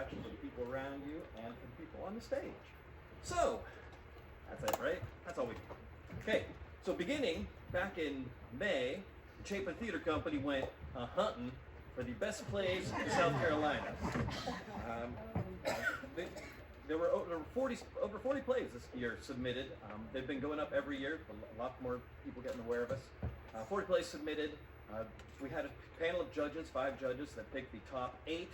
interaction for the people around you and for the people on the stage. So, that's it, right? That's all we do. Okay, so beginning back in May, the Chapin Theater Company went hunting for the best plays in South Carolina. There were over 40 plays this year submitted. They've been going up every year. A lot more people getting aware of us. 40 plays submitted. We had a panel of judges, 5 judges, that picked the top 8.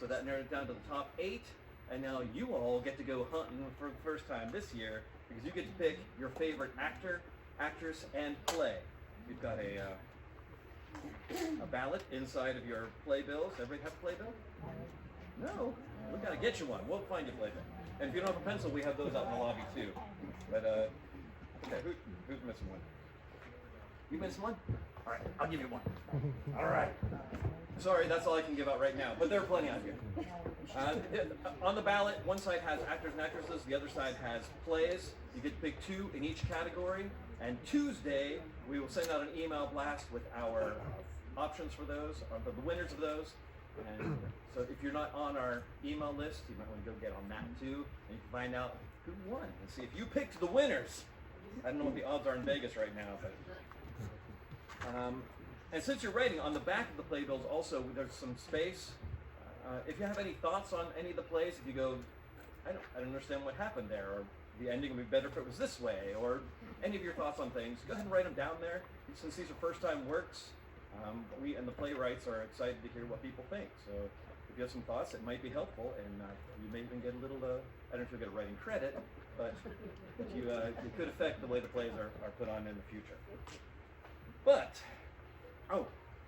So that narrowed it down to the top 8. And now you all get to go hunting for the first time this year because you get to pick your favorite actor, actress, and play. You've got a ballot inside of your playbills. Everybody have a playbill? No? We've got to get you one. We'll find you a playbill. And if you don't have a pencil, we have those out in the lobby too. But, okay, who's missing one? You missing one? All right, I'll give you one. All right. Sorry, that's all I can give out right now, but there are plenty out here. On the ballot, one side has actors and actresses, the other side has plays. You get to pick 2 in each category, and Tuesday, we will send out an email blast with our options for those, or the winners of those. And so if you're not on our email list, you might want to go get on that too, and you can find out who won and see if you picked the winners. I don't know what the odds are in Vegas right now, but and since you're writing on the back of the playbills, also there's some space. If you have any thoughts on any of the plays, if you go, I don't understand what happened there, or the ending would be better if it was this way, or any of your thoughts on things, go ahead and write them down there. Since these are first-time works, we and the playwrights are excited to hear what people think. So if you have some thoughts, it might be helpful, and you may even get a little, I don't know if you'll get a writing credit, but you could affect the way the plays are put on in the future. But,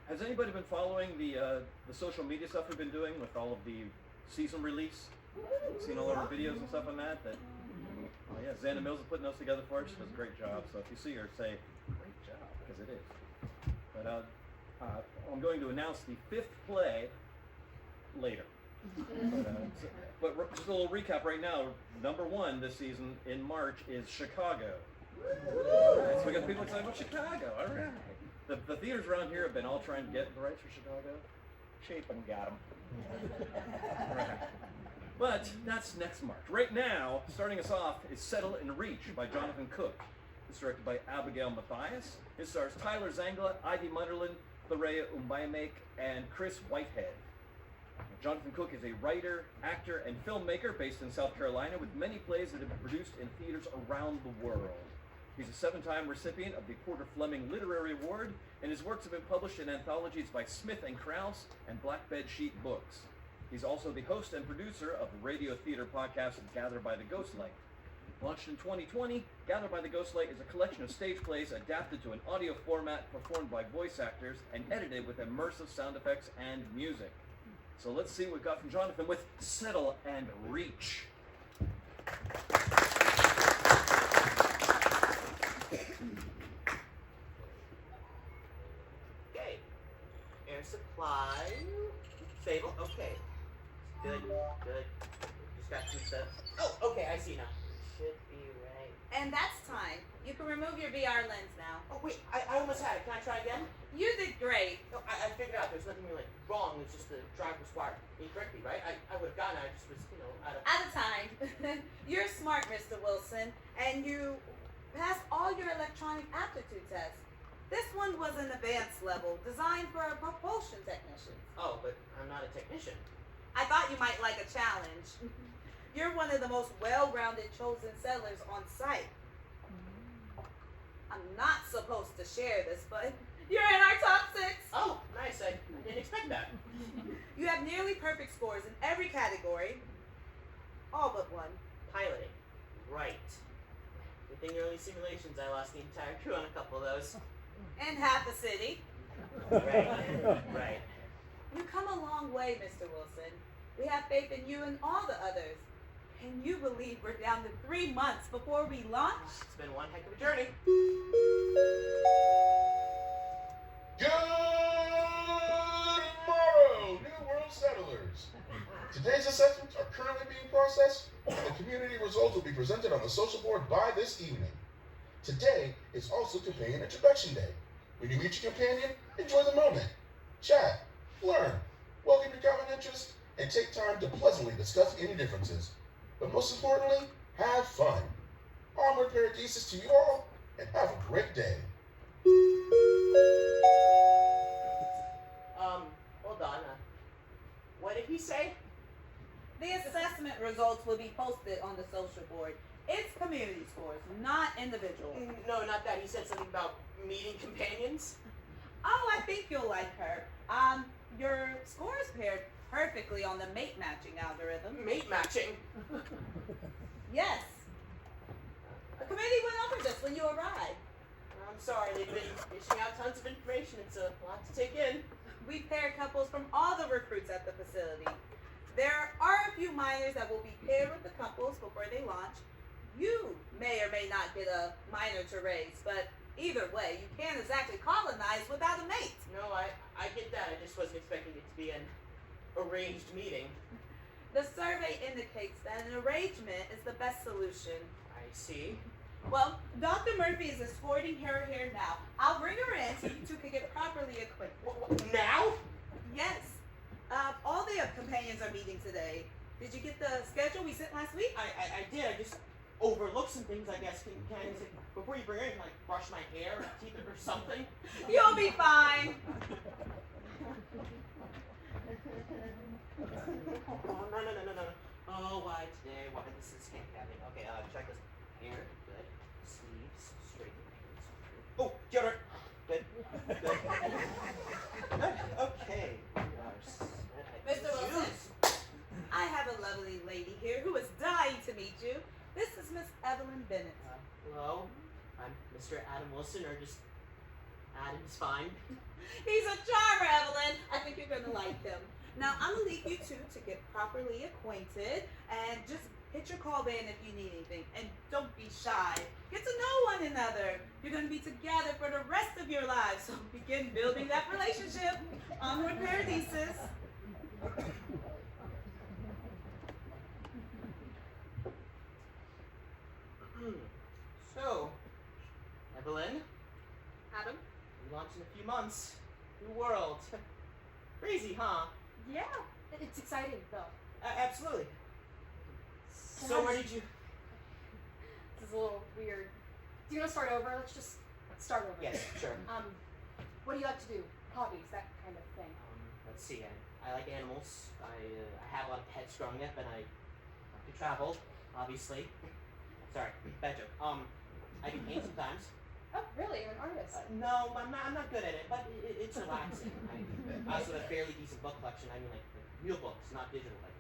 has anybody been following the social media stuff we've been doing with all of the season release? Seen all of our videos and stuff on that? Oh yeah, Xana Mills is putting those together for us. She does a great job. So if you see her, say, great job, because it is. But I'm going to announce the 5th play later. But just a little recap right now. Number 1 this season in March is Chicago. Right, so we got people excited about Chicago. All right. The theaters around here have been all trying to get the rights for Chicago. Chapin got them. Right. But that's next March. Right now, starting us off is Settle and Reach by Jonathan Cook. It's directed by Abigail Mathias. It stars Tyler Zangla, Ivy Munderland, Thorea Umbayamek, and Chris Whitehead. Jonathan Cook is a writer, actor, and filmmaker based in South Carolina with many plays that have been produced in theaters around the world. He's a 7-time recipient of the Porter Fleming Literary Award, and his works have been published in anthologies by Smith & Krause and Black Bed Sheet Books. He's also the host and producer of the radio theater podcast Gather by the Ghostlight. Launched in 2020, Gather by the Ghostlight is a collection of stage plays adapted to an audio format performed by voice actors and edited with immersive sound effects and music. So let's see what we've got from Jonathan with Settle and Reach. Okay. Air supply. Stable. Okay. Good. Just got 2 steps. Oh, okay. I see now. Should be right. And that's time. You can remove your VR lens now. Oh, wait. I almost had it. Can I try again? You did great. No, I figured out there's nothing really wrong. It's just the drive was wired incorrectly, right? I would have gotten it. I just was, out of... Out of time. You're smart, Mr. Wilson, and you passed all your electronic aptitude tests. This one was an advanced level, designed for a propulsion technician. Oh, but I'm not a technician. I thought you might like a challenge. You're one of the most well-rounded chosen settlers on site. I'm not supposed to share this, but you're in our top 6. Oh, nice. I didn't expect that. You have nearly perfect scores in every category. All but one. Piloting. Right. Within early simulations, I lost the entire crew on a couple of those. And half the city. Right. You come a long way, Mr. Wilson. We have faith in you and all the others. Can you believe we're down to 3 months before we launch? It's been one heck of a journey. Good morrow, New World Settlers. Today's assessments are currently being processed, and the community results will be presented on the social board by this evening. Today is also Companion Introduction Day. When you meet your companion, enjoy the moment. Chat, learn, welcome your common interests, and take time to pleasantly discuss any differences. But most importantly, have fun. Onward Paradises to you all, and have a great day. Hold on. What did he say? The assessment results will be posted on the social board. It's community scores, not individual. No, not that. He said something about meeting companions. Oh, I think you'll like her. Your scores paired perfectly on the mate matching algorithm. Mate matching. Yes. The committee went over this when you arrived. I'm sorry, they've been dishing out tons of information. It's a lot to take in. We paired couples from all the recruits at the facility. There are a few minors that will be paired with the couples before they launch. You may or may not get a minor to raise, but either way, you can't exactly colonize without a mate. No, I get that. I just wasn't expecting it to be an arranged meeting. The survey indicates that an arrangement is the best solution. I see. Well, Dr. Murphy is escorting her here now. I'll bring her in so you two can get properly equipped. What, now? Yes. All the companions are meeting today. Did you get the schedule we sent last week? I did. I just overlooked some things, I guess. Can you say, before you bring her in, like brush my hair or teeth or something? You'll be fine. No. Oh, why today? Why this is happening? Okay, check this. Hair, good. Sleeves, straight. Oh, deodorant. Good. Good. Okay. Mr. Wilson, I have a lovely lady here who is dying to meet you. This is Miss Evelyn Bennett. Hello, I'm Mr. Adam Wilson, or just Adam's fine. He's a charmer, Evelyn. I think you're going to like him. Now, I'm going to leave you two to get properly acquainted and just hit your call button if you need anything. And don't be shy. Get to know one another. You're going to be together for the rest of your lives. So begin building that relationship. Onward Paradises. So, Evelyn, Adam? we launch in a few months. New world. Crazy, huh? Yeah. It's exciting, though. Absolutely. So where did you... This is a little weird. Do you want to start over? Let's just start over. Yes, sure. What do you like to do? Hobbies, that kind of thing. Let's see. I like animals. I had a lot of pets growing up, and I like to travel, obviously. Sorry, bad joke. I do paint sometimes. Oh, really? You're an artist? No, I'm not good at it, but it's relaxing. I also have a fairly decent book collection. I mean, like real books, not digital, like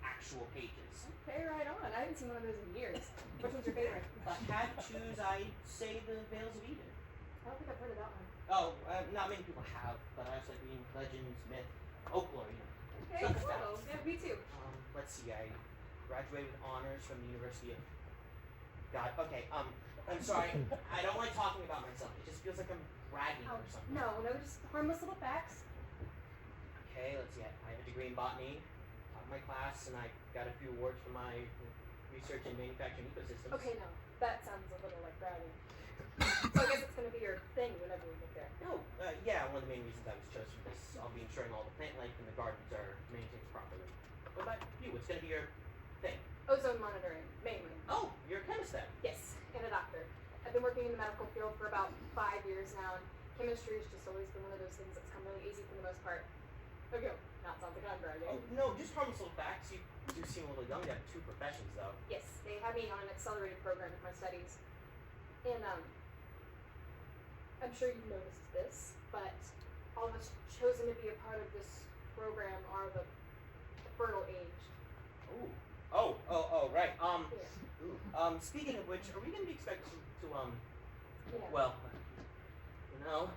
actual pages. Okay, right on. I haven't seen one of those in years. Which one's your favorite? If I had to choose, I'd say The Veils of Eden. I don't think I've heard of that one. Oh, not many people have, but I also like reading legends, myth, folklore, you know. Okay, Stuff like that. cool. Yeah, me too. Let's see, I graduated with honors from the University of... God, okay, I'm sorry. I don't like talking about myself. It just feels like I'm bragging Oh, or something. no, just harmless little facts. Okay, let's see. I have a degree in botany, taught my class, and I got a few awards for my research in manufacturing ecosystems. Okay, no, that sounds a little like bragging. So I guess it's going to be your thing whenever we get there. No, yeah, one of the main reasons I was chosen for this, I'll be ensuring all the plant life in the gardens are maintained properly. What about you? What's going to be your thing? Ozone monitoring, mainly. Oh, you're a chemist then. Yes, and a doctor. I've been working in the medical field for about 5 years now, and chemistry has just always been one of those things that's come really easy for the most part. Okay, not sounds like I'm bragging. Oh, no, just harmless little facts. You do seem a little young to have two professions, though. Yes, they had me on an accelerated program with my studies. And I'm sure you've noticed this, but all of us chosen to be a part of this program are the fertile age. Oh, right. Yeah. Speaking of which, are we going to be expected to Yeah. well, you know,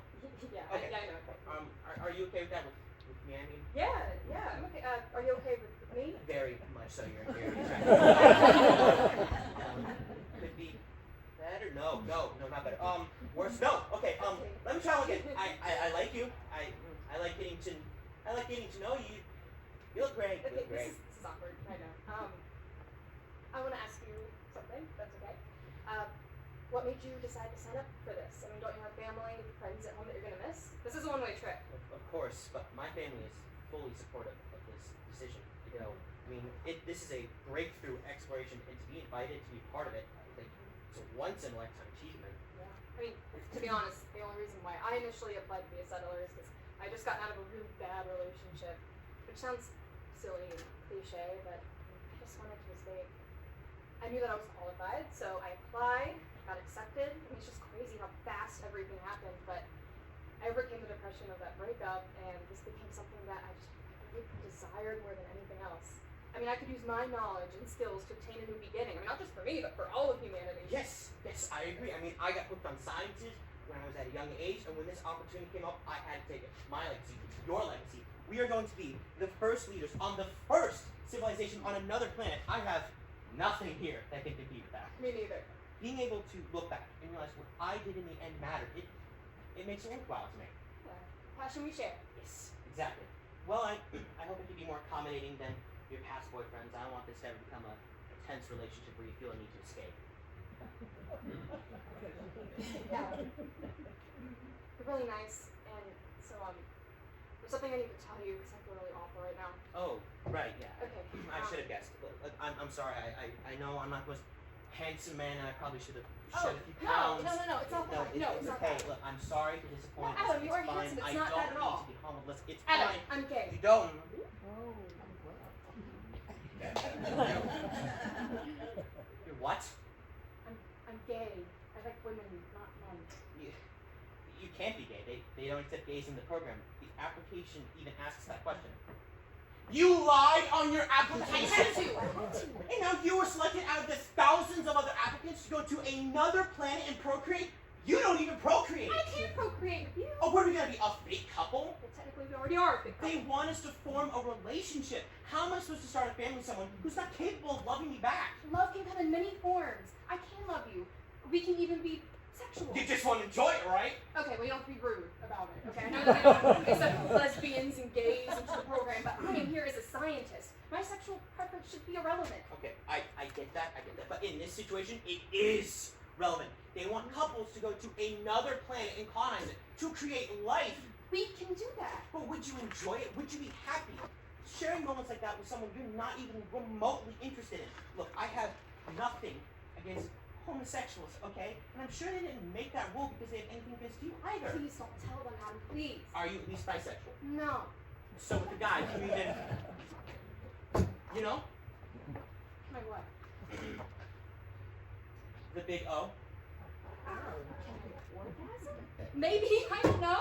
yeah, okay. I know. Are you okay with that with me? I mean, Yeah, I'm okay. Are you okay with me? very much so. You're very could be better. No, not better. Worse. No. Okay. Let me try one again. I like you. I like getting to know you. You look great. You Okay, look great. this is awkward. I know. I want to ask you something. That's okay. What made you decide to sign up for this? I mean, don't you have family, friends at home that you're gonna miss? This is a one-way trip. Of course, but my family is fully supportive of this decision to I mean, this is a breakthrough exploration, and to be invited to be part of it, I think it's a once-in-a-lifetime achievement. Yeah. I mean, to be honest, the only reason why I initially applied to be a settler is because I just got out of a really bad relationship, which sounds silly and cliche, but I just wanted to escape. I knew that I was qualified, so I applied, got accepted. I mean, it's just crazy how fast everything happened, but I overcame the depression of that breakup, and this became something that I really desired more than anything else. I mean, I could use my knowledge and skills to obtain a new beginning. I mean, not just for me, but for all of humanity. Yes, I agree. I mean, I got hooked on sciences when I was at a young age, and when this opportunity came up, I had to take it. My legacy, your legacy. We are going to be the first leaders on the first civilization on another planet. I have nothing here that can compete with that. Me neither. Being able to look back and realize what I did in the end mattered, it makes it worthwhile to me. Yeah. Passion we share. Yes, exactly. Well, I hope it can be more accommodating than your past boyfriends. I don't want this to ever become a tense relationship where you feel a need to escape. Yeah. They're really nice, and so there's something I need to tell you because I feel really awful right now. Oh, right, yeah. Okay. I should have guessed. I'm sorry. I know I'm not the most handsome man, and I probably should have Oh, shed a few pounds. no, it's not that. No, it's not okay. that. Look, I'm sorry to disappoint. No, Adam, you are It's fine. handsome. It's I not don't that at all. need to be humbled. Listen, it's Adam, fine. I'm gay. You don't. You're what? I'm gay. I like women, not men. You can't be gay. They don't accept gays in the program. The application even asks that question. You lied on your I application. had to. And now you were selected out of the thousands of other applicants to go to another planet and procreate? You don't even procreate. I can't procreate with you. Oh, what are we gonna be, a fake couple? Well, technically, we already are a big They couple. want us to form a relationship. How am I supposed to start a family with someone who's not capable of loving me back? Love can come in many forms. I can love you. We can even be sexual. You just want to enjoy it, right? Okay, well, you don't have to be rude about it, okay? I know that they don't accept lesbians and gays into the program, but I am here as a scientist. My sexual preference should be irrelevant. Okay, I get that. But in this situation, it is relevant. They want couples to go to another planet and colonize it, to create life. We can do that. But would you enjoy it? Would you be happy? Sharing moments like that with someone you're not even remotely interested in. Look, I have nothing against homosexuals, okay? And I'm sure they didn't make that rule because they have anything against you either. Please don't tell them, Adam, please. Are you at least bisexual? No. So with the guys, you even, you know, My what? the big O. Orgasm? Maybe, I don't know.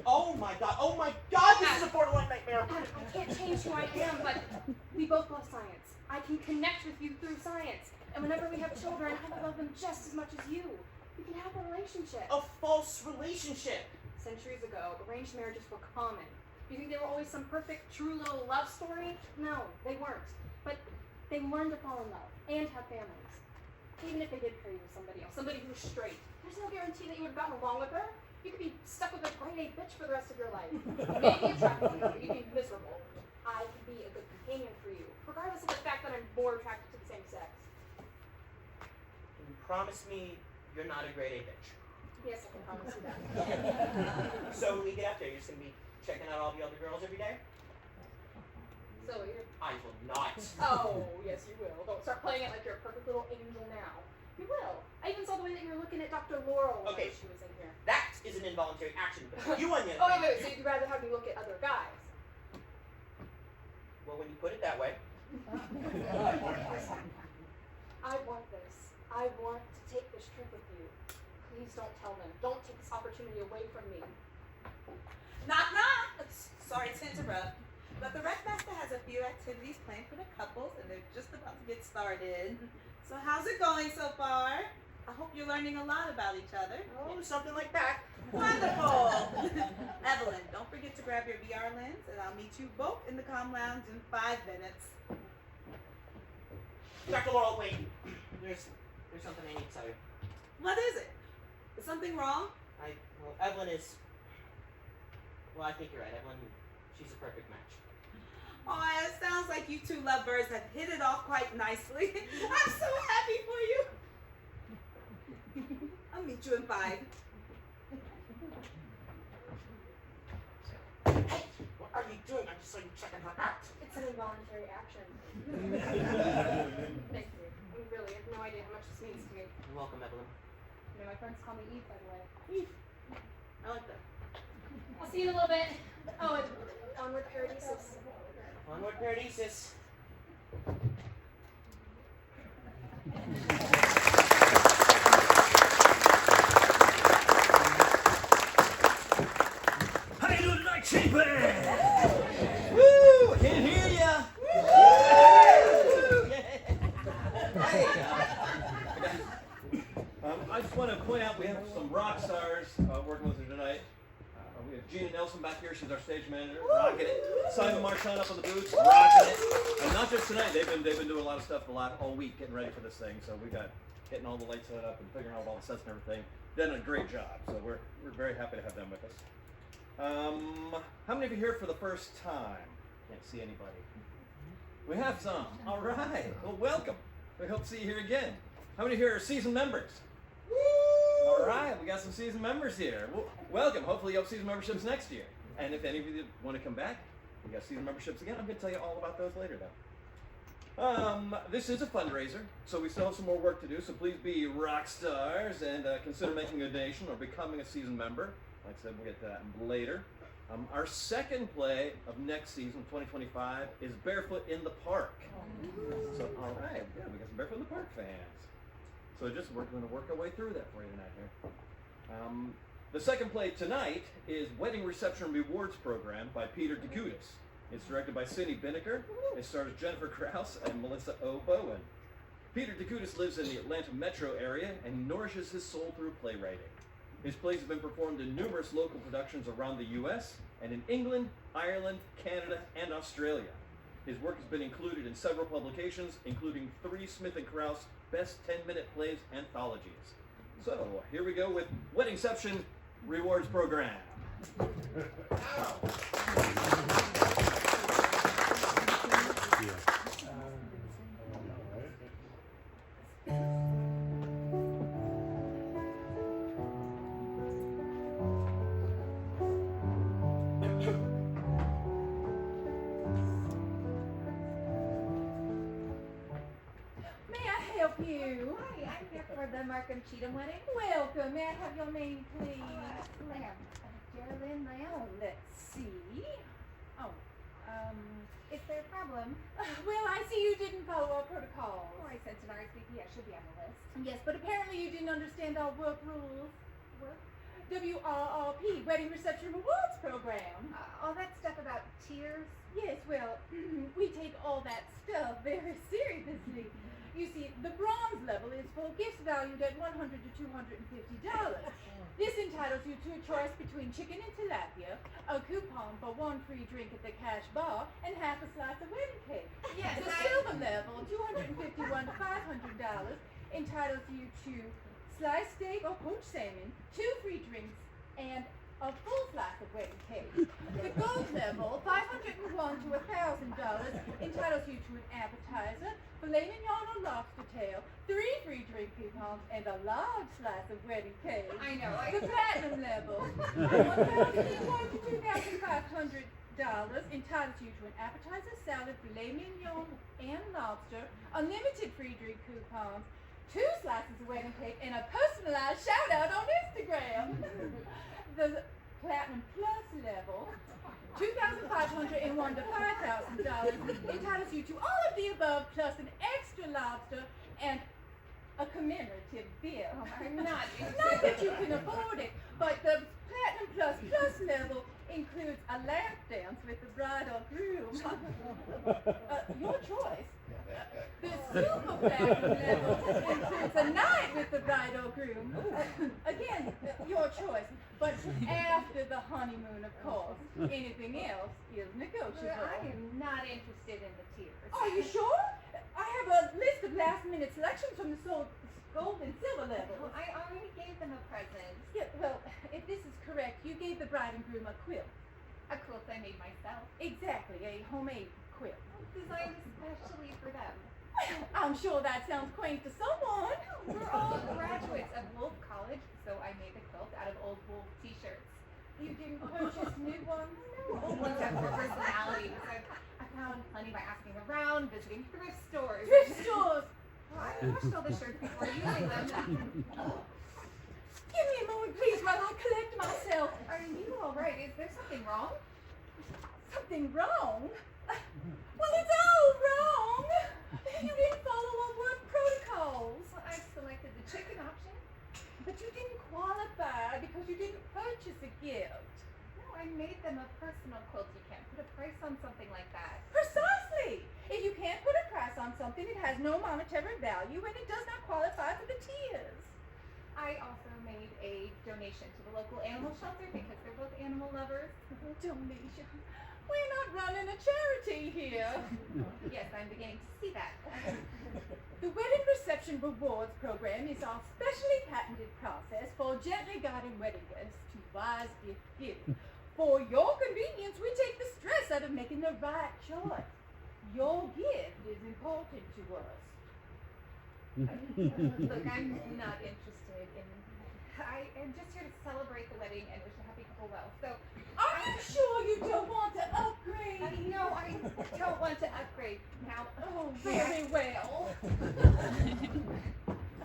Oh my god, this is a borderline nightmare. Adam, I can't change who I am, but we both love science. I can connect with you through science. And whenever we have children, I will love them just as much as you. We can have a relationship. A false relationship. Centuries ago, arranged marriages were common. Do you think they were always some perfect, true little love story? No, they weren't. But they learned to fall in love and have families. Even if they did pair you with somebody else, somebody who was straight, there's no guarantee that you would have gotten along with her. You could be stuck with a grade A bitch for the rest of your life. You may be attracted to her, but you'd be miserable. I could be a good companion for you, regardless of the fact that I'm more attracted to the same sex. Can you promise me you're not a grade A bitch? Yes, I can promise you that. So when we get out there, you're just gonna be checking out all the other girls every day? So you're... I will not. Oh, yes you will. Don't start playing it like you're a perfect little angel now. You will. I even saw the way that you were looking at Dr. Laurel when Okay. she was in here. That is an involuntary action. But you on the Oh, other wait, hand, so you'd rather have me look at other guys? well, when you put it that way, I want this. I want to take this trip with you. Please don't tell them. Don't take this opportunity away from me. Knock, knock. Sorry to interrupt, but the Rec Master has a few activities planned for the couples, and they're just about to get started. So how's it going so far? I hope you're learning a lot about each other. oh, something like that. Wonderful. Evelyn, don't forget to grab your VR lens, and I'll meet you both in the comm lounge in 5 minutes. Dr. Laurel, wait. There's something I need to tell you. What is it? Is something wrong? Well, Evelyn is. Well, I think you're right. Evelyn, she's a perfect match. Oh, it sounds like you two lovebirds have hit it off quite nicely. I'm so happy for you. I'll meet you in 5. What? are you doing? I'm just like checking her out. It's an involuntary action. Thank you. I really have no idea how much this means to me. You're welcome, Evelyn. You know, my friends call me Eve, by the way. Eve. I like that. I'll see you in a little bit. Oh, and onward paradises. Onward paradises. How you doing tonight, Chimpy? Woo! I can't hear ya. I just want to point out we have some rock stars working with us tonight. We have Gina Nelson back here. She's our stage manager, rocking it. Simon Marchand up on the booth, rocking it. And not just tonight. They've been doing a lot of stuff all week getting ready for this thing. So we got getting all the lights set up and figuring out all the sets and everything. Done a great job. So we're very happy to have them with us. How many of you here for the first time? Can't see anybody. We have some. All right. Well, welcome. We hope to see you here again. How many here are seasoned members? All right, we got some season members here. Well, welcome. Hopefully you'll have season memberships next year. And if any of you want to come back, we got season memberships again. I'm going to tell you all about those later, though. This is a fundraiser, so we still have some more work to do. So please be rock stars and consider making a donation or becoming a season member. Like I said, we'll get to that later. Our second play of next season, 2025, is Barefoot in the Park. So, all right, yeah, we got some Barefoot in the Park fans. So we're going to work our way through that for you tonight here. The second play tonight is Wedding Reception Rewards Program by Peter DeGudis. It's directed by Cindy Binnicker. It stars Jennifer Krause and Melissa O. Bowen. Peter DeGudis lives in the Atlanta metro area and nourishes his soul through playwriting. His plays have been performed in numerous local productions around the U.S. and in England, Ireland, Canada, and Australia. His work has been included in several publications, including 3 Smith & Krause Best 10-Minute Plays anthologies. So, here we go with Weddingception Rewards Program. The Markham Cheatham wedding. Welcome. May I have your name, please? Ma'am. Geraldine Lamb. Let's see. Oh, is there a problem? Well, I see you didn't follow our protocol. Oh, I sent an RSVP. I should be on the list. Yes, but apparently you didn't understand our work rules. Work? WRRP, Wedding Reception Rewards Program. All that stuff about tiers? Yes, well, we take all that stuff very seriously. You see, the bronze level is for gifts valued at $100 to $250. This entitles you to a choice between chicken and tilapia, a coupon for 1 free drink at the cash bar, and half a slice of wedding cake. Yes, the silver level, $251 to $500, entitles you to sliced steak or poached salmon, 2 free drinks, and a full slice of wedding cake. The gold level, $501 to $1,000, entitles you to an appetizer, filet mignon or lobster tail, 3 free drink coupons, and a large slice of wedding cake. I know. The platinum level, $1,001 to $2,500, entitles you to an appetizer, salad, filet mignon, and lobster, unlimited free drink coupons, 2 slices of wedding cake, and a personalized shout out on Instagram. The Platinum Plus level, $2,501 to $5,000, entitles you to all of the above plus an extra lobster and a commemorative bill. Oh, I'm not interested. Not that you can afford it, but the Platinum Plus level includes a lap dance with the bride or groom. Your choice. The Silver Platinum level includes a night with the bride or groom. Again, your choice. But after the honeymoon, of course. Anything else is negotiable. I am not interested in the tiers. Are you sure? I have a list of last-minute selections from the gold and silver level. Well, I already gave them a present. Yeah, well, if this is correct, you gave the bride and groom a quilt. A quilt I made myself. Exactly, a homemade quilt. Designed especially for them. Well, I'm sure that sounds quaint to someone. We're all graduates of Wolf College, so I made the quilt out of old Wolf t-shirts. You didn't purchase new ones? No, old ones have more personality. I found plenty by asking around, visiting thrift stores. Thrift stores? Well, I washed all the shirts before using them. Give me a moment, please, while I collect myself. Are you all right? Is there something wrong? Something wrong? Well, it's all wrong. You didn't follow our work protocols. I selected the chicken option, but you didn't qualify because you didn't purchase a gift. No, I made them a personal quilt. You can't put a price on something like that. Precisely. If you can't put a price on something, it has no monetary value and it does not qualify for the tiers. I also made a donation to the local animal shelter because they're both animal lovers. Donation? We're not running a charity here. Yes, I'm beginning to see that. The Wedding Reception Rewards Program is our specially patented process for gently guiding wedding guests to wise gift giving. For your convenience, we take the stress out of making the right choice. Your gift is important to us. Look, I'm not interested in. I am just here to celebrate the wedding and wish the happy couple well. So, are you sure you don't want to upgrade? No, I don't want to upgrade. Now, very well.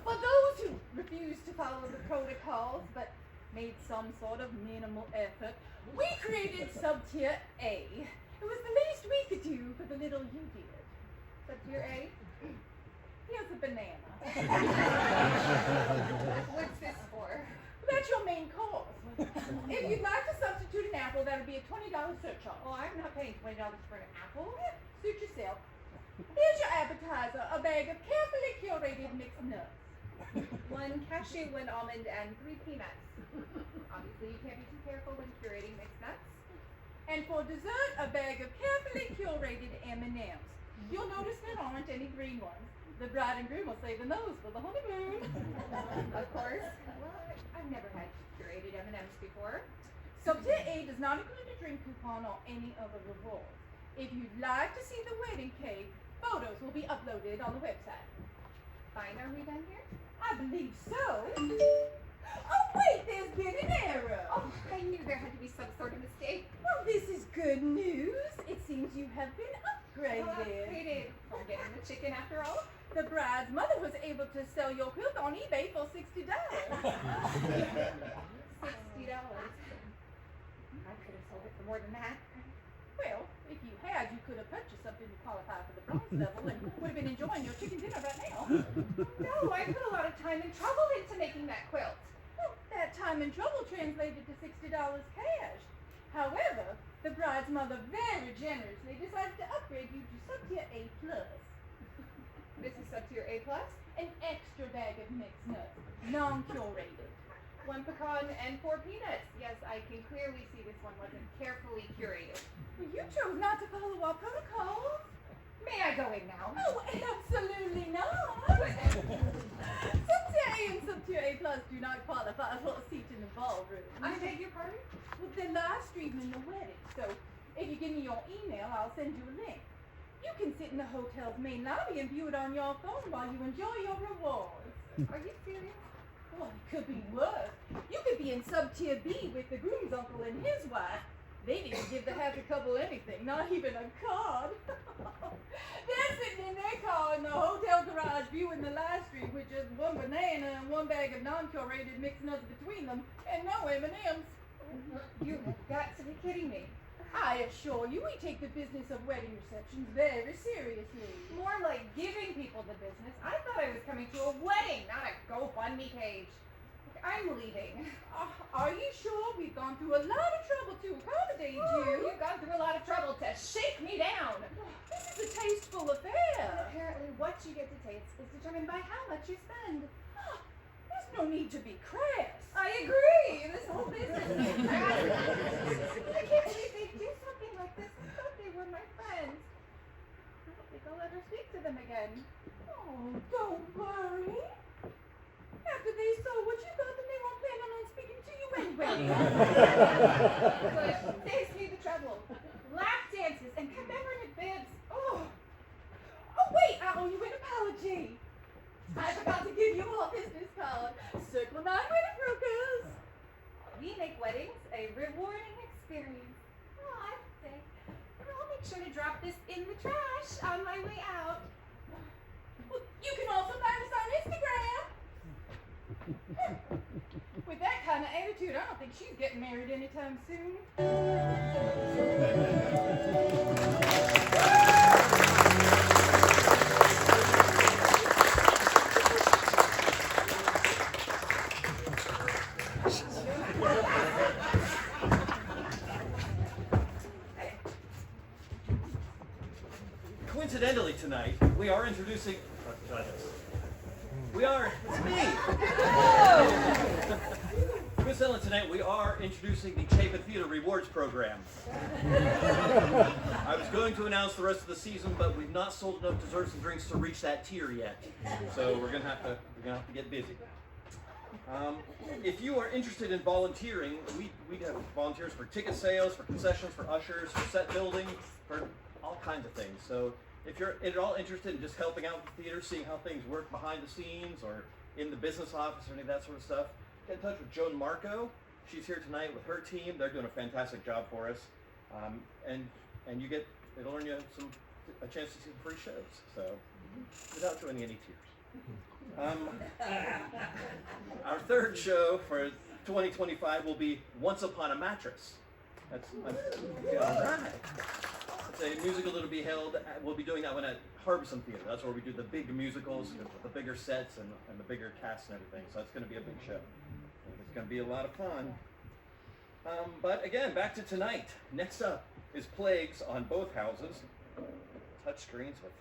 For those who refuse to follow the protocols but made some sort of minimal effort, we created Sub-Tier A. It was the least we could do for the little you did. Sub-Tier A? Here's a banana. What's this for? That's your main course. If you'd like to substitute an apple, that would be a $20 surcharge. Oh, I'm not paying $20 for an apple. Suit yourself. Here's your appetizer, a bag of carefully curated mixed nuts. 1 cashew, 1 almond, and 3 peanuts. Obviously, you can't be too careful when curating mixed nuts. And for dessert, a bag of carefully curated M&Ms. You'll notice there aren't any green ones. The bride and groom will save those for the honeymoon. Of course. Well, I've never had curated M&Ms before. Sub-Tier A does not include a drink coupon or any other rewards. If you'd like to see the wedding cake, photos will be uploaded on the website. Fine, are we done here? I believe so. Oh, wait, there's been an error. Oh, I knew there had to be some sort of mistake. Well, this is good news. It seems you have been upgraded. Upgraded. I'm getting the chicken after all. The bride's mother was able to sell your quilt on eBay for $60. $60. I could have sold it for more than that. Well, if you had, you could have purchased something to qualify for the bronze level and would have been enjoying your chicken dinner right now. No, I put a lot of time and trouble into making that quilt. Well, that time and trouble translated to $60 cash. However, the bride's mother very generously decided to upgrade you to Sub-Tier A+. This is Sub-Tier A+, an extra bag of mixed nuts, non-curated. 1 pecan and 4 peanuts. Yes, I can clearly see this one wasn't carefully curated. Well, you chose not to follow our protocols. May I go in now? Oh, absolutely not. Sub-Tier A and Sub-Tier A+ do not qualify for a seat in the ballroom. I beg your pardon? Well, they're live streaming the wedding, so if you give me your email, I'll send you a link. You can sit in the hotel's main lobby and view it on your phone while you enjoy your rewards. Are you serious? Well, it could be worse. You could be in Sub-Tier B with the groom's uncle and his wife. They didn't give the happy couple anything, not even a card. They're sitting in their car in the hotel garage viewing the live stream with just 1 banana and 1 bag of non-curated mixed nuts between them and no M&Ms. You have got to be kidding me. I assure you, we take the business of wedding receptions very seriously. More like giving people the business. I thought I was coming to a wedding, not a GoFundMe page. I'm leaving. Are you sure? We've gone through a lot of trouble to accommodate you. You've gone through a lot of trouble to shake me down. This is a tasteful affair. Apparently, what you get to taste is determined by how much you spend. There's no need to be crass. I agree. This whole business is crass. I can't believe they'd do something like this. I thought they were my friends. I don't think I'll ever speak to them again. Oh, don't worry. After they saw what you got, then they won't plan on speaking to you anyway. Good. Saves me the trouble. Lap dances and commemorative bibs. Oh, wait, I owe you an apology. I forgot to give you our business card. Circle 9 wedding brokers. We make weddings a rewarding experience. Oh, I say, I'll make sure to drop this in the trash on my way out. Well, you can also find us on Instagram. With that kind of attitude, I don't think she's getting married anytime soon. Coincidentally tonight, we are introducing. It's me! Coincidentally tonight, we are introducing the Chapin Theater Rewards Program. I was going to announce the rest of the season, but we've not sold enough desserts and drinks to reach that tier yet. So we're gonna have to get busy. If you are interested in volunteering, we have volunteers for ticket sales, for concessions, for ushers, for set building, for all kinds of things. So if you're at all interested in just helping out with the theater, seeing how things work behind the scenes or in the business office or any of that sort of stuff, get in touch with Joan Marco. She's here tonight with her team. They're doing a fantastic job for us. And it'll earn you a chance to see some free shows. So without joining any tears. Our third show for 2025 will be Once Upon a Mattress. All right. It's a musical that'll be held. We'll be doing that one at Harbison Theater. That's where we do the big musicals with the bigger sets and the bigger cast and everything. So it's going to be a big show. It's going to be a lot of fun. But again, back to tonight. Next up is Plagues on Both Houses. Touch screens with.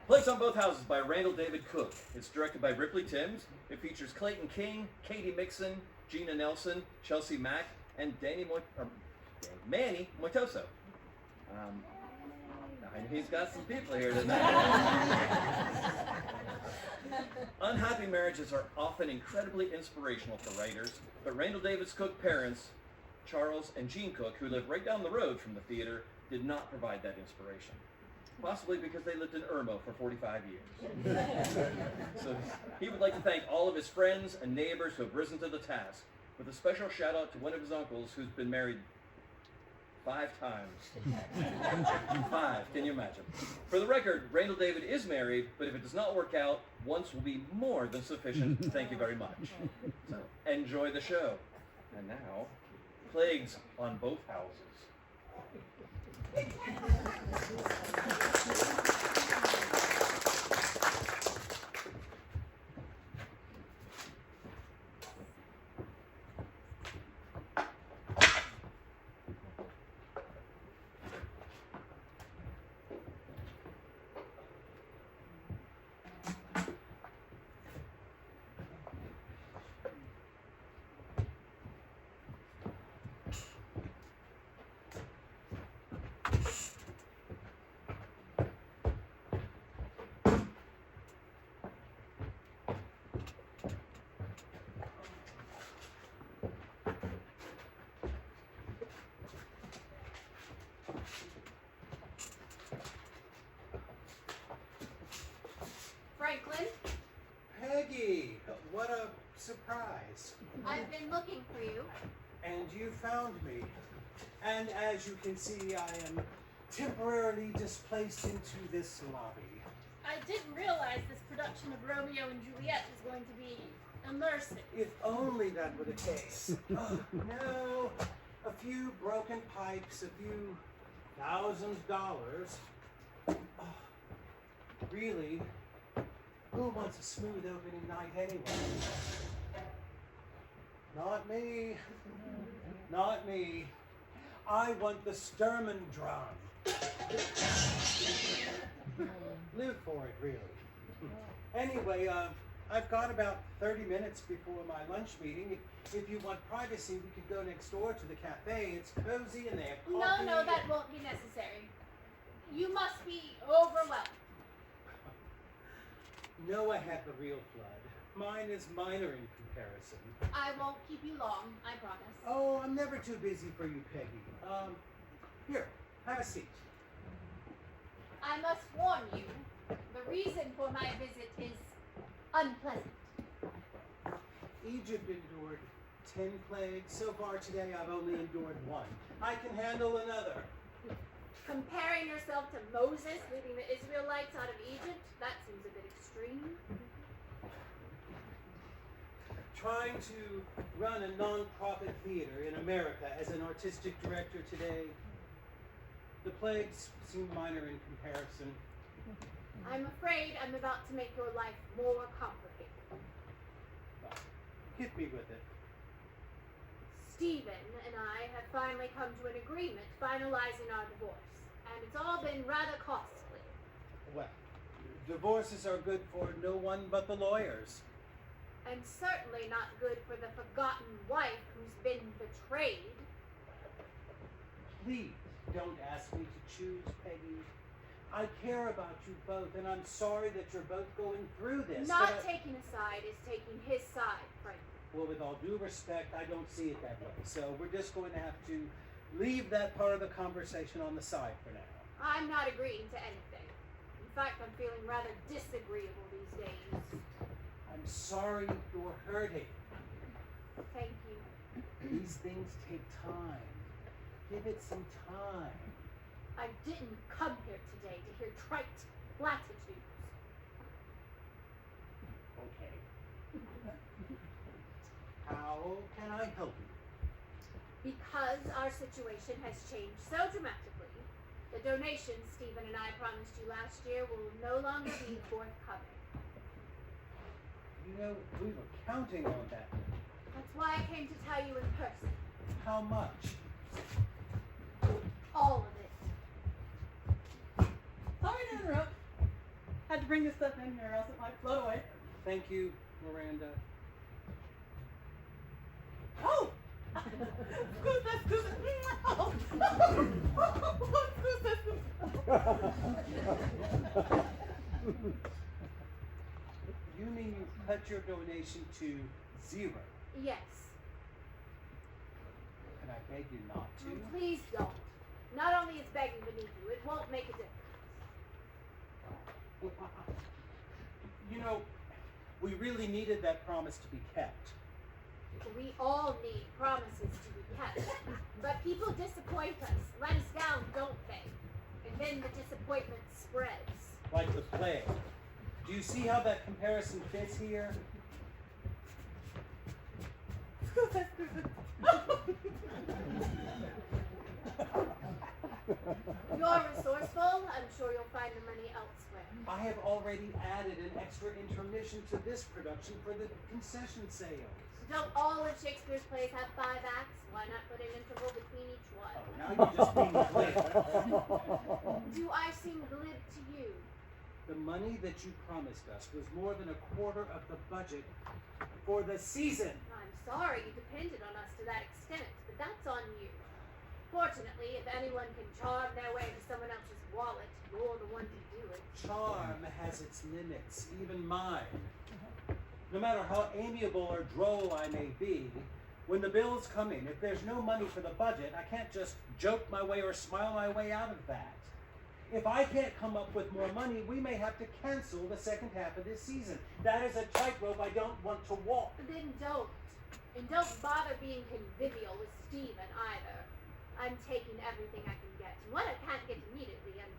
Plagues on Both Houses by Randall David Cook. It's directed by Ripley Timms. It features Clayton King, Katie Mixon, Gina Nelson, Chelsea Mack, and Manny Moitoso. He's got some people here tonight. Unhappy marriages are often incredibly inspirational for writers, but Randall David Cook's parents, Charles and Jean Cook, who live right down the road from the theater, did not provide that inspiration. Possibly because they lived in Irmo for 45 years. So he would like to thank all of his friends and neighbors who have risen to the task, with a special shout out to one of his uncles who's been married 5 times. 5, can you imagine? For the record, Randall David is married, but if it does not work out, once will be more than sufficient. Thank you very much. So enjoy the show. And now, Plagues on Both Houses. Franklin, Peggy, what a surprise. I've been looking for you. And you found me. And as you can see, I am temporarily displaced into this lobby. I didn't realize this production of Romeo and Juliet was going to be immersive. If only that were the case. No, a few broken pipes, a few $1,000s. Really, who wants a smooth opening night anyway? Not me. Not me. I want the Sturman drum. Live for it, really. Anyway, I've got about 30 minutes before my lunch meeting. If you want privacy, we could go next door to the cafe. It's cozy and they have coffee. No, that won't be necessary. You must be overwhelmed. Noah had the real flood. Mine is minor in comparison. I won't keep you long, I promise. Oh, I'm never too busy for you, Peggy. Here, have a seat. I must warn you, the reason for my visit is unpleasant. Egypt endured 10 plagues. So far today, I've only endured one. I can handle another. Comparing yourself to Moses leading the Israelites out of Egypt? That seems a bit extreme. Trying to run a non-profit theater in America as an artistic director today, the plagues seem minor in comparison. I'm afraid I'm about to make your life more complicated. Hit me with it. Stephen and I have finally come to an agreement finalizing our divorce, and it's all been rather costly. Well, divorces are good for no one but the lawyers. And certainly not good for the forgotten wife who's been betrayed. Please don't ask me to choose, Peggy. I care about you both, and I'm sorry that you're both going through this. Not but taking a side is taking his side, frankly. Well, with all due respect, I don't see it that way. So we're just going to have to leave that part of the conversation on the side for now. I'm not agreeing to anything. In fact, I'm feeling rather disagreeable these days. I'm sorry you're hurting. Thank you. These things take time. Give it some time. I didn't come here today to hear trite platitudes. Okay. How can I help you? Because our situation has changed so dramatically, the donation Stephen and I promised you last year will no longer be forthcoming. You know, we were counting on that. That's why I came to tell you in person. How much? All of it. Sorry to interrupt. Had to bring this stuff in here, or else it might float away. Thank you, Miranda. Oh! Scoot that, scoot that. Oh. Scoot that, scoot that. You mean you cut your donation to 0? Yes. Can I beg you not to? Please don't. Not only is begging beneath you, it won't make a difference. You know, we really needed that promise to be kept. We all need promises to be kept. But people disappoint us, let us down, don't they? And then the disappointment spreads. Like the plague. Do you see how that comparison fits here? Scoot that, scoot that. You're resourceful. I'm sure you'll find the money elsewhere. I have already added an extra intermission to this production for the concession sales. Don't all of Shakespeare's plays have 5 acts? Why not put an interval between each one? Oh, now you're just being glib. Do I seem glib to you? The money that you promised us was more than a quarter of the budget for the season. I'm sorry you depended on us to that extent, but that's on you. Fortunately, if anyone can charm their way to someone else's wallet, you're the one to do it. Charm has its limits, even mine. No matter how amiable or droll I may be, when the bills come in, if there's no money for the budget, I can't just joke my way or smile my way out of that. If I can't come up with more money, we may have to cancel the second half of this season. That is a tightrope I don't want to walk. Then don't. And don't bother being convivial with Stephen either. I'm taking everything I can get. And what I can't get immediately, I'm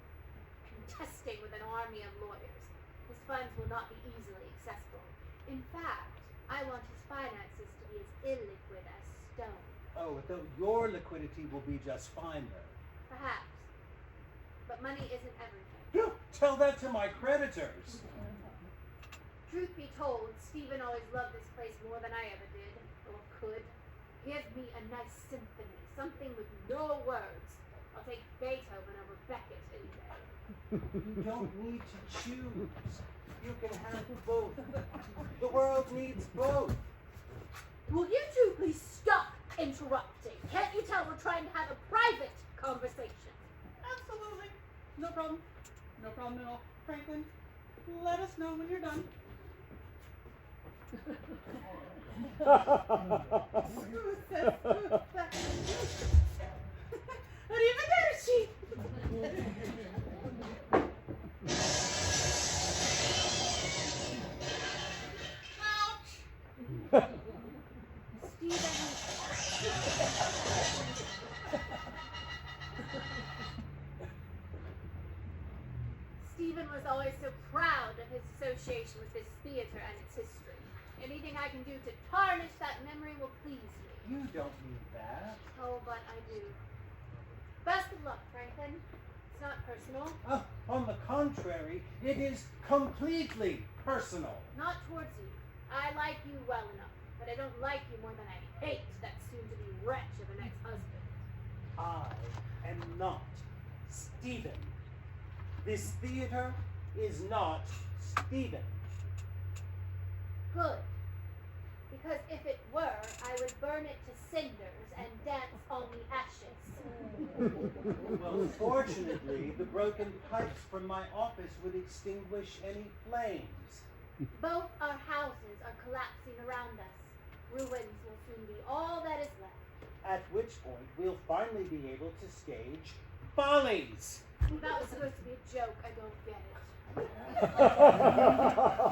contesting with an army of lawyers. His funds will not be easily accessible. In fact, I want his finances to be as illiquid as stone. Oh, though your liquidity will be just fine, though. Perhaps. But money isn't everything. Tell that to my creditors. Truth be told, Stephen always loved this place more than I ever did, or could. Give me a nice symphony, something with no words. I'll take Beethoven over Beckett any day. You don't need to choose. You can have both. The world needs both. Will you two please stop interrupting? Can't you tell we're trying to have a private conversation? Absolutely. No problem. No problem at all. Franklin, let us know when you're done. Scoot that, scoot that. Arrivederci. Stephen Stephen was always so proud of his association with this theater and its history. Anything I can do to tarnish that memory will please me. You don't need that. Oh, but I do. Best of luck, Franklin. It's not personal. On the contrary, it is completely personal. Not towards you. I like you well enough, but I don't like you more than I hate that soon-to-be wretch of an ex-husband. I am not Stephen. This theater is not Stephen. Good. Because if it were, I would burn it to cinders and dance on the ashes. Well, fortunately, the broken pipes from my office would extinguish any flames. Both our houses are collapsing around us. Ruins will soon be all that is left. At which point, we'll finally be able to stage Follies. That was supposed to be a joke. I don't get it.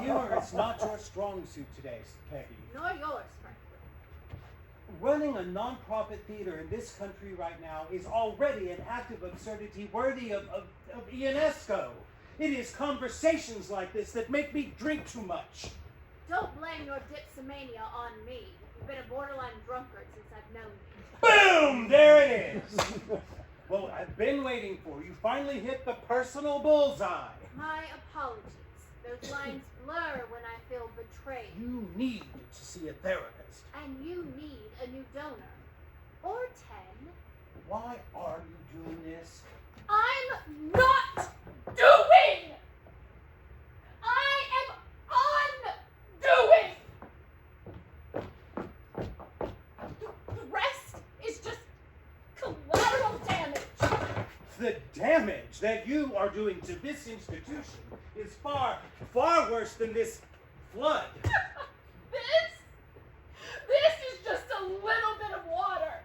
Humor is not your strong suit today, Peggy. Nor yours, Franklin. Running a non-profit theater in this country right now is already an act of absurdity worthy of UNESCO. It is conversations like this that make me drink too much. Don't blame your dipsomania on me. You've been a borderline drunkard since I've known you. Boom! There it is! Well, I've been waiting for you. Finally hit the personal bullseye. My apologies. Those lines blur when I feel betrayed. You need to see a therapist. And you need a new donor. Or 10. Why are you doing this? I'm not doing! I am undoing! The rest is just collateral damage. The damage that you are doing to this institution is far, far worse than this flood. This is just a little bit of water.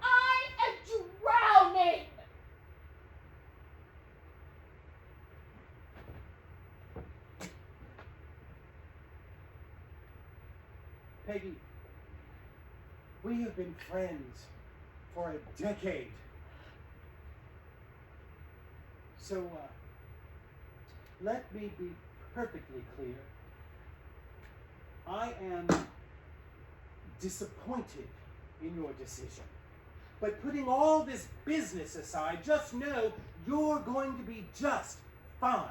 I am drowning. Peggy, we have been friends for a decade. So, let me be perfectly clear. I am disappointed in your decision. But putting all this business aside, just know you're going to be just fine.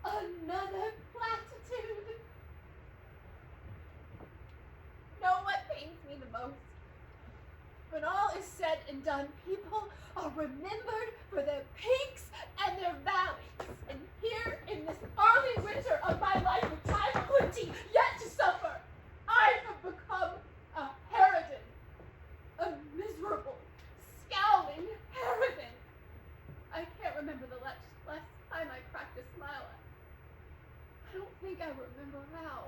Another platitude. Know what pains me the most? When all is said and done, people are remembered for their peaks and their valleys. And here in this early winter of my life with time plenty yet to suffer, I have become a harridan. A miserable, scowling harridan. I can't remember the last time I practiced lilac. I don't think I remember how.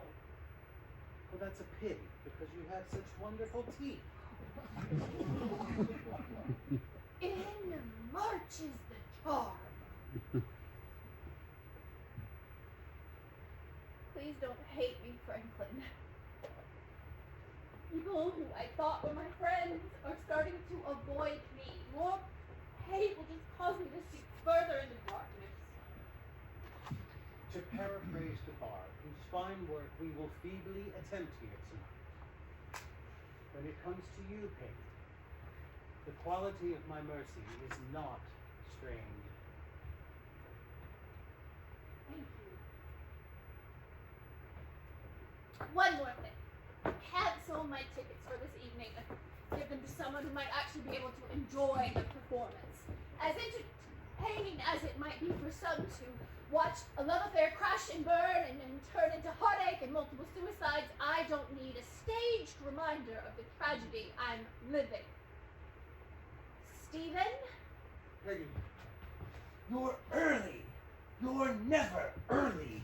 Well, that's a pity, because you have such wonderful teeth. In marches the charm. Please don't hate me, Franklin. People who I thought were my friends are starting to avoid me. More hate will just cause me to sink further into darkness. To paraphrase the bard, whose fine work we will feebly attempt here tonight. When it comes to you, Peggy, the quality of my mercy is not strained. Thank you. One more thing. Cancel my tickets for this evening and give them to someone who might actually be able to enjoy the performance. As entertaining as it might be for some to watch a love affair crash and burn and then turn into heartache and multiple suicides, I don't need a staged reminder of the tragedy I'm living. Stephen? Peggy, you're early. You're never early.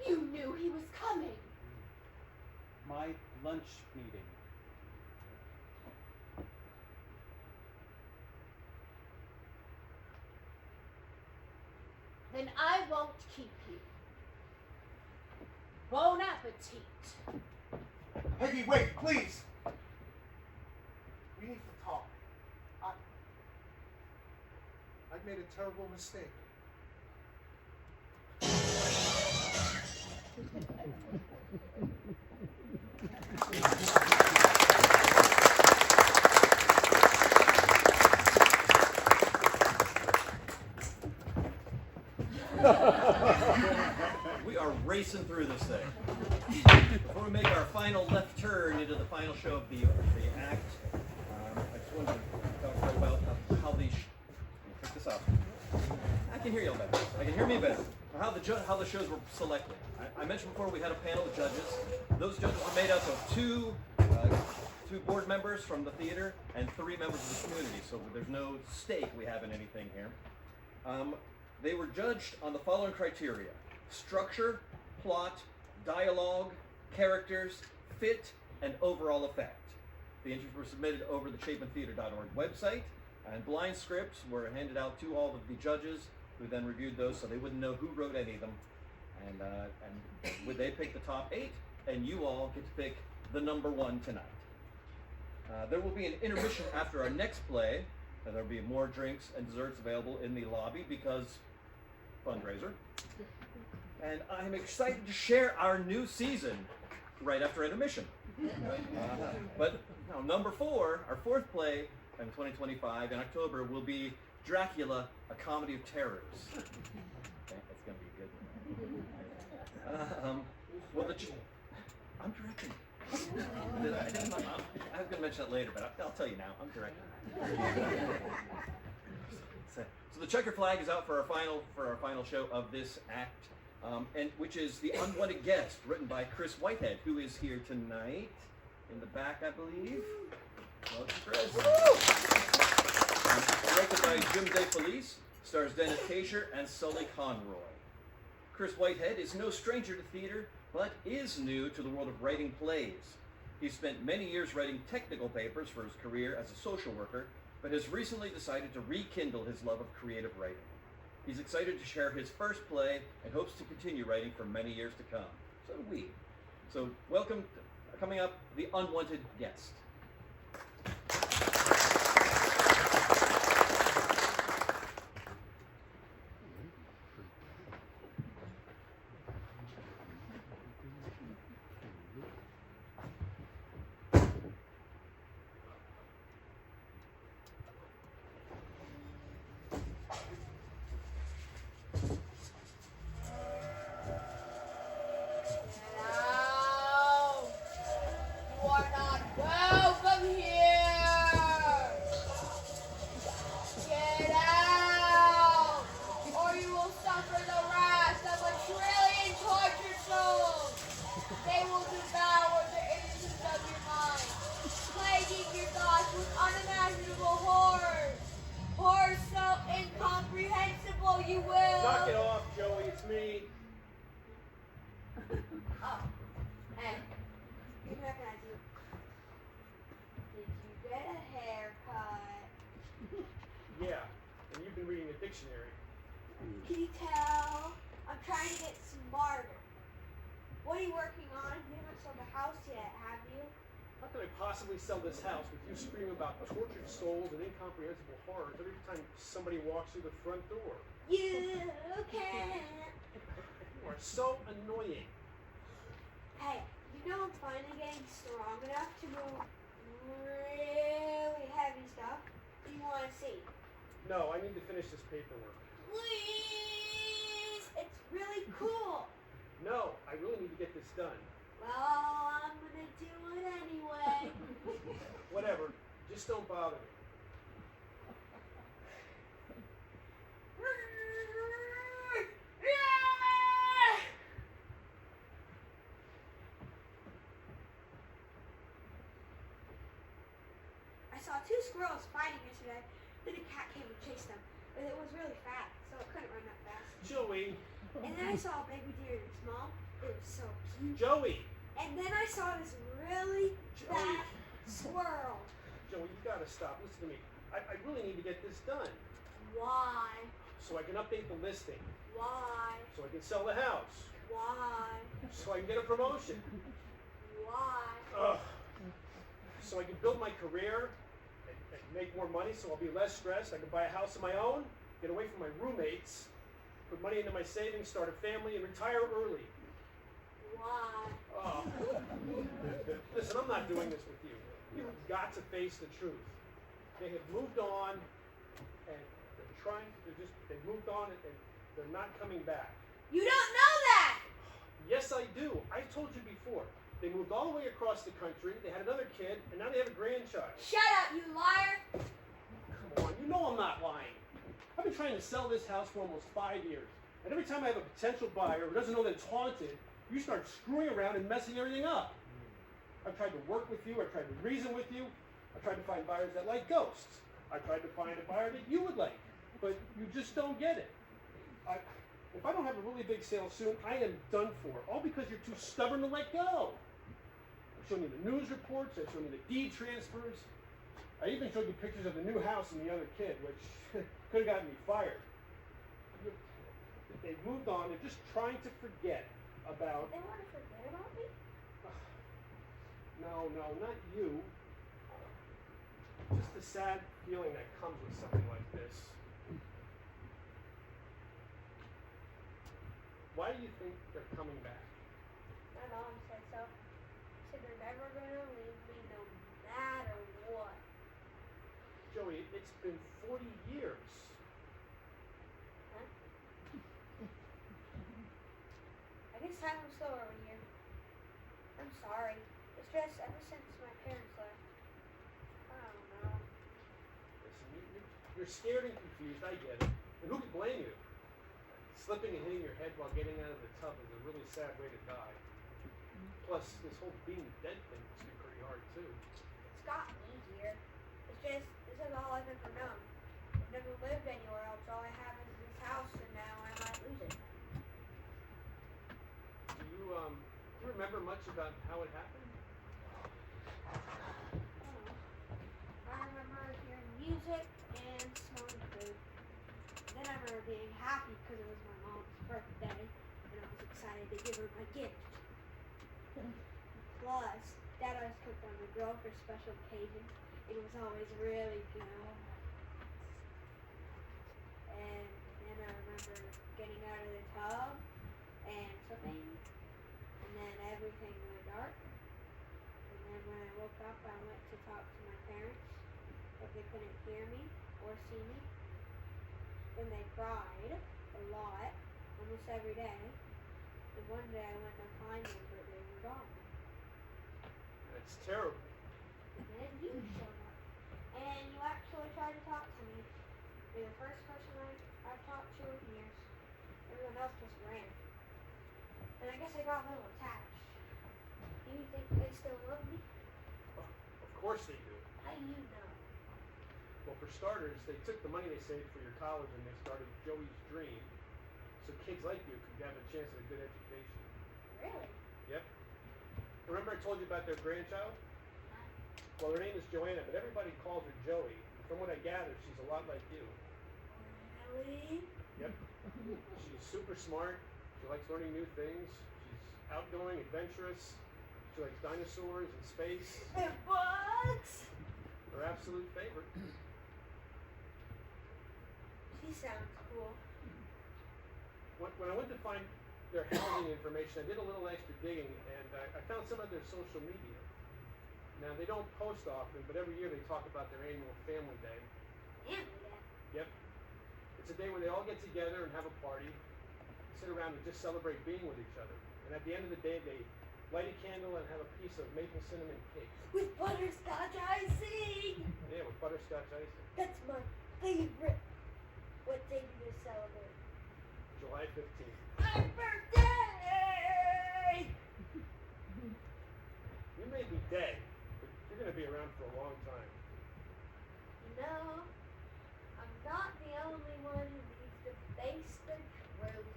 You knew he was coming. My lunch meeting. Then I won't keep you. Bon appetit. Peggy, wait, please. We need to talk. I've made a terrible mistake. We are racing through this thing. Before we make our final left turn into the final show of the act, I just wanted to talk about how the check this out. I can hear you better. I can hear me better. How the shows were selected. I mentioned before we had a panel of judges. Those judges were made up of two board members from the theater and 3 members of the community. So there's no stake we have in anything here. They were judged on the following criteria: structure, plot, dialogue, characters, fit, and overall effect. The entries were submitted over the chapintheater.org website, and blind scripts were handed out to all of the judges, who then reviewed those so they wouldn't know who wrote any of them. And they picked the top 8, and you all get to pick the number 1 tonight. There will be an intermission after our next play. There will be more drinks and desserts available in the lobby because fundraiser. And I'm excited to share our new season right after intermission. But now, number 4, our 4th play in 2025 in October will be Dracula, a Comedy of Terrors. Okay, that's going to be a good one. I'm directing. I was going to mention that later, but I'll tell you now. I'm directing. So the checker flag is out for our final show of this act, and which is The Unwanted Guest, written by Chris Whitehead, who is here tonight in the back, I believe. Welcome, Chris. Directed by Jim DeFelice, stars Dennis Kasher and Sully Conroy. Chris Whitehead is no stranger to theater, but is new to the world of writing plays. He spent many years writing technical papers for his career as a social worker, but has recently decided to rekindle his love of creative writing. He's excited to share his first play and hopes to continue writing for many years to come. So do we. So welcome, coming up, The Unwanted Guest. Knock it off, Joey. It's me. Oh, hey, you recognize you. Did you get a haircut? Yeah, and you've been reading a dictionary. Can you tell? I'm trying to get smarter. What are you working on? You haven't sold the house yet, have you? How can I possibly sell this house with you screaming about tortured souls and incomprehensible horrors every time somebody walks through the front door? You can't. You are so annoying. Hey, you know I'm finally getting strong enough to move really heavy stuff. Do you want to see? No, I need to finish this paperwork. Please! It's really cool. No, I really need to get this done. Well, I'm gonna do it anyway. Whatever, just don't bother me. I saw 2 squirrels fighting yesterday. Then a cat came and chased them. But it was really fast, so it couldn't run that fast. Joey! And then I saw a baby deer small. It was so cute. Joey! And then I saw this really Joey! fat squirrel. Joey, you gotta stop. Listen to me. I really need to get this done. Why? So I can update the listing. Why? So I can sell the house. Why? So I can get a promotion. Why? Ugh. so I can build my career and make more money so I'll be less stressed. I can buy a house of my own, get away from my roommates, put money into my savings, start a family, and retire early. Why? Oh. Listen, I'm not doing this with you. You've got to face the truth. They have moved on, and they've moved on, and they're not coming back. You don't know that! Yes, I do. I've told you before. They moved all the way across the country, they had another kid, and now they have a grandchild. Shut up, you liar! Come on, you know I'm not lying. I've been trying to sell this house for almost 5 years. And every time I have a potential buyer who doesn't know that it's haunted, you start screwing around and messing everything up. I've tried to work with you, I've tried to reason with you, I've tried to find buyers that like ghosts. I tried to find a buyer that you would like, but you just don't get it. If I don't have a really big sale soon, I am done for, all because you're too stubborn to let go. I've shown you the news reports, I've shown you the deed transfers. I even showed you pictures of the new house and the other kid, which could have gotten me fired. They've moved on, they're just trying to forget about... They want to forget about me? No, not you. Just the sad feeling that comes with something like this. Why do you think they're coming back? My mom said so. She said they're never gonna leave me no matter what. Joey, it's been 40 years. Huh? I guess time was slow over here. I'm sorry. It's just ever since my parents left. I don't know. Listen, you're scared and confused, I get it. And who can blame you? Slipping and hitting your head while getting out of the tub is a really sad way to die. Plus, this whole being dead thing must be pretty hard, too. It's got me here. It's just, this is all I've ever known. I've never lived anywhere else. All I have is this house, and now I might lose it. Do you remember much about how it happened? I remember hearing music and smelling food. Then I remember being happy because it was my mom's birthday, and I was excited to give her my gift. Plus, Dad always cooked on the grill for special occasions. It was always really good. And then I remember getting out of the tub and slipping, and then everything went dark. And then when I woke up, I went to talk to my parents, but they couldn't hear me or see me. Then they cried a lot, almost every day. And one day I went to find them, but they were gone. It's terrible. And then you showed up. And you actually tried to talk to me. You're the first person I've talked to in years. Everyone else just ran. And I guess I got a little attached. Do you think they still love me? Of course they do. How do you know? Well, for starters, they took the money they saved for your college and they started Joey's Dream, so kids like you could have a chance at a good education. Really? Yep. Remember I told you about their grandchild? Well, her name is Joanna, but everybody calls her Joey. From what I gather, she's a lot like you. Really? Yep. She's super smart. She likes learning new things. She's outgoing, adventurous. She likes dinosaurs and space. And bugs? Her absolute favorite. She sounds cool. When I went to find their housing information, I did a little extra digging, and I found some of their social media. Now, they don't post often, but every year they talk about their annual family day. Family day? Yep. It's a day where they all get together and have a party, sit around and just celebrate being with each other. And at the end of the day, they light a candle and have a piece of maple cinnamon cake. With butterscotch icing! Yeah, with butterscotch icing. That's my favorite. What day do you celebrate? July 15th. My birthday! You may be dead, but you're going to be around for a long time. You know, I'm not the only one who needs to face the truth.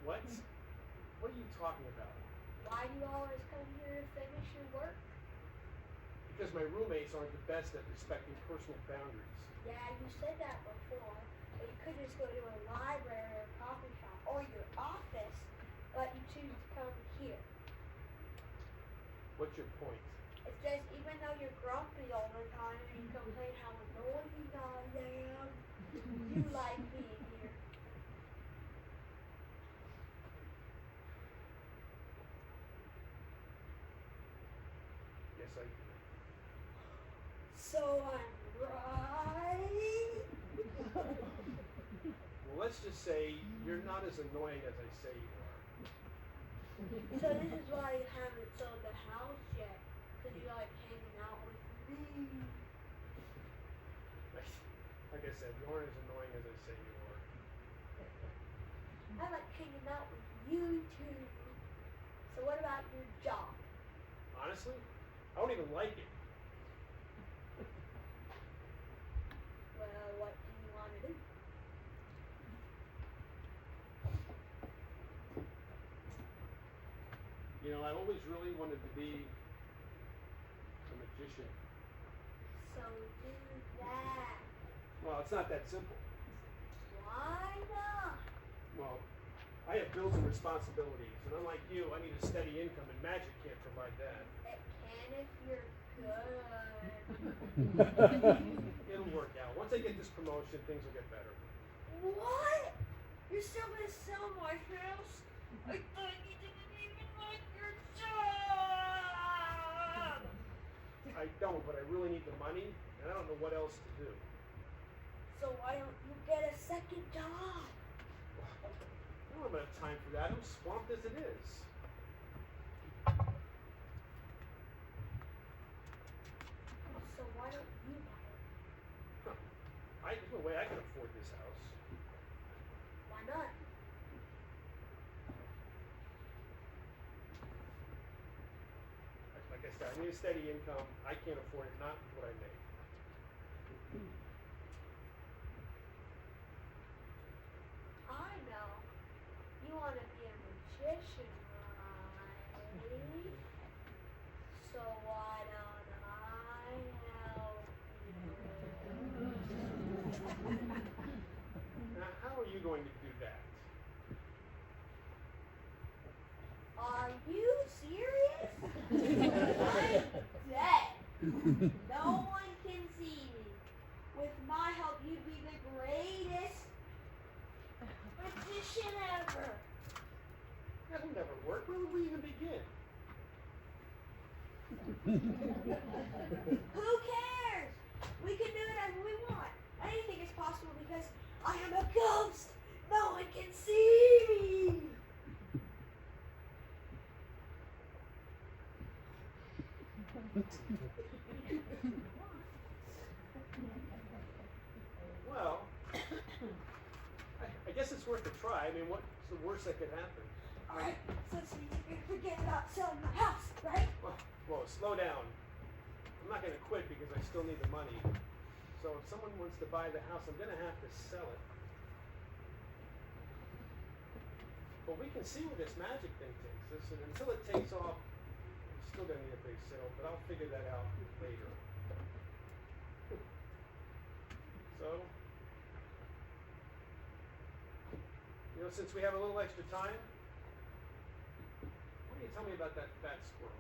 What? What are you talking about? Why do you always come here to finish your work? Because my roommates aren't the best at respecting personal boundaries. Yeah, you said that before. But you could just go to a library or a coffee shop or your office, but you choose to come here. What's your point? It's just even though you're grumpy all the time and you complain how annoying I am, you like being here. Yes, I do. So I'm right. Well, let's just say you're not as annoying as I say you are. So this is why you haven't sold the house yet, because you like hanging out with me. Like I said, you aren't as annoying as I say you are. I like hanging out with you too. So what about your job? Honestly, I don't even like it. Well, what do you want to do? You know, I always really wanted to be a magician. So do that. Well, it's not that simple. Why not? Well, I have bills and responsibilities, and unlike you, I need a steady income, and magic can't provide that. It can if you're good. It'll work out. Once I get this promotion, things will get better. What? You're still gonna sell my house? I thought you didn't even like your job. I don't, but I really need the money, and I don't know what else to do. So why don't you get a second job? I don't have enough time for that. I'm swamped as it is. So why don't you buy it? There's no way I can afford this house. Why not? Like I said, I need a steady income. I can't afford it, not what I make. I know. You want to be a magician, right? So why don't I help you? Now, how are you going to do that? Are you serious? I'm dead. No one can see me. With my help, you'd be the greatest magician ever. That'll never work. Where would we even begin? Who cares? We can do whatever we want. Anything is possible because I am a ghost. No one can see me. Well, I guess it's worth a try. I mean, what's the worst that could happen? Alright, so this means you're gonna forget about selling my house, right? Whoa, slow down. I'm not going to quit because I still need the money. So if someone wants to buy the house, I'm going to have to sell it. But we can see where this magic thing takes us, and until it takes off, we're still going to need a big sale, but I'll figure that out later. So, you know, since we have a little extra time, why don't you tell me about that fat squirrel?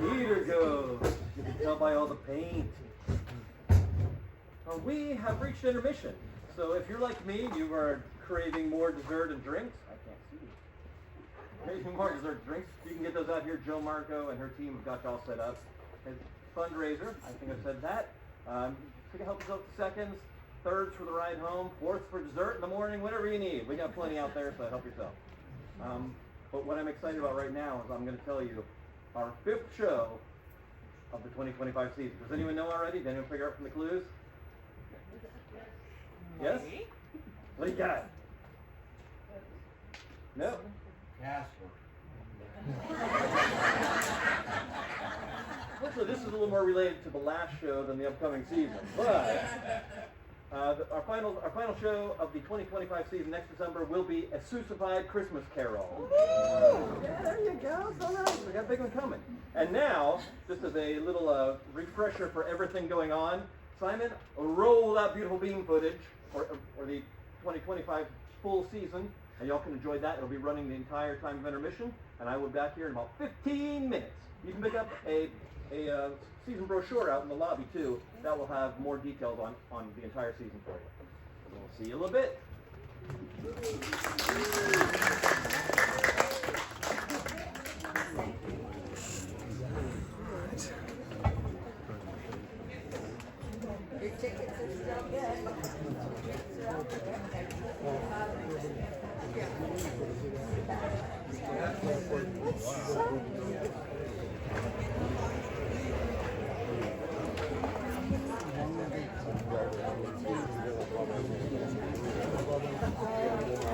The heater goes. You can tell by all the paint. We have reached intermission. So if you're like me, you are craving more dessert and drinks. I can't see you. Craving more dessert and drinks. You can get those out here. Joe Marco and her team have got you all set up. It's fundraiser. I think I've said that. You can help us out the seconds, thirds for the ride home, fourths for dessert in the morning, whatever you need. We got plenty out there, so help yourself. But what I'm excited about right now is I'm going to tell you our 5th show of the 2025 season. Does anyone know already? Did anyone figure out from the clues? Yes? What do you got? No? Hopefully this is a little more related to the last show than the upcoming season. But Our final show of the 2025 season next December will be A Seussified Christmas Carol. Yeah, there you go. So nice. We got a big one coming. And now, just as a little refresher for everything going on, Simon, roll that beautiful beam footage for the 2025 full season, and y'all can enjoy that. It'll be running the entire time of intermission, and I will be back here in about 15 minutes. You can pick up a season brochure out in the lobby too. That will have more details on the entire season for you. We'll see you in a little bit. Your tickets are still good. What's up?